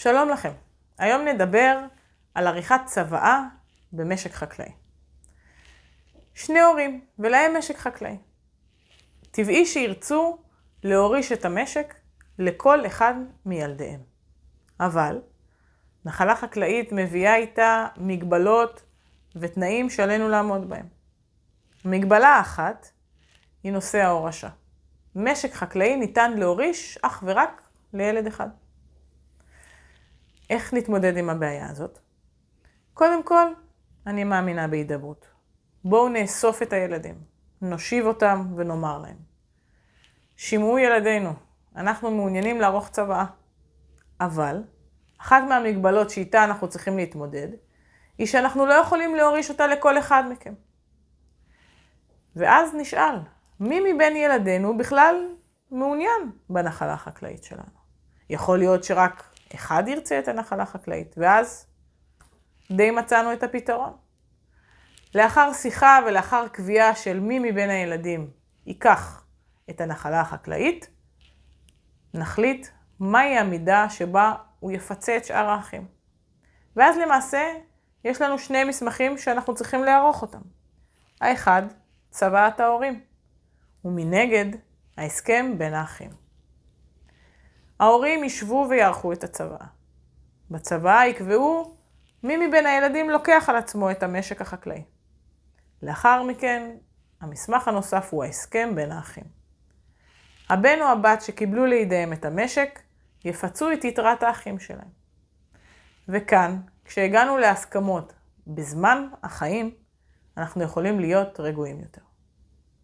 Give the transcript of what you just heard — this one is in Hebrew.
שלום לכם. היום נדבר על עריכת צוואה במשק חקלאי. שני הורים ולהם משק חקלאי. טבעי שירצו להוריש את המשק לכל אחד מילדיהם. אבל נחלה חקלאית מביאה איתה מגבלות ותנאים שעלינו לעמוד בהם. מגבלה האחת היא נושא ההורשה. משק חקלאי ניתן להוריש אך ורק לילד אחד. איך נתמודד עם הבעיה הזאת? קודם כל, אני מאמינה בהידברות. בואו נאסוף את הילדים, נושיב אותם ונאמר להם. שמעו ילדינו, אנחנו מעוניינים לערוך צוואה. אבל, אחת מהמגבלות שאיתה אנחנו צריכים להתמודד, היא שאנחנו לא יכולים להוריש אותה לכל אחד מכם. ואז נשאל, מי מבין ילדינו בכלל מעוניין בנחלה החקלאית שלנו? יכול להיות שרק אחד ירצה את הנחלה החקלאית, ואז די מצאנו את הפתרון. לאחר שיחה ולאחר קביעה של מי מבין הילדים ייקח את הנחלה החקלאית, נחליט מהי המידה שבה הוא יפצה את שאר האחים. ואז למעשה יש לנו שני מסמכים שאנחנו צריכים לערוך אותם. האחד, צוואת ההורים, ומנגד ההסכם בין האחים. ההורים ישבו ויערכו את הצוואה. בצוואה יקבעו מי מבין הילדים לוקח על עצמו את המשק החקלאי. לאחר מכן, המסמך הנוסף הוא ההסכם בין האחים. הבן או הבת שקיבלו לידיהם את המשק, יפצו את יתרת האחים שלהם. וכאן, כשהגענו להסכמות בזמן החיים, אנחנו יכולים להיות רגועים יותר.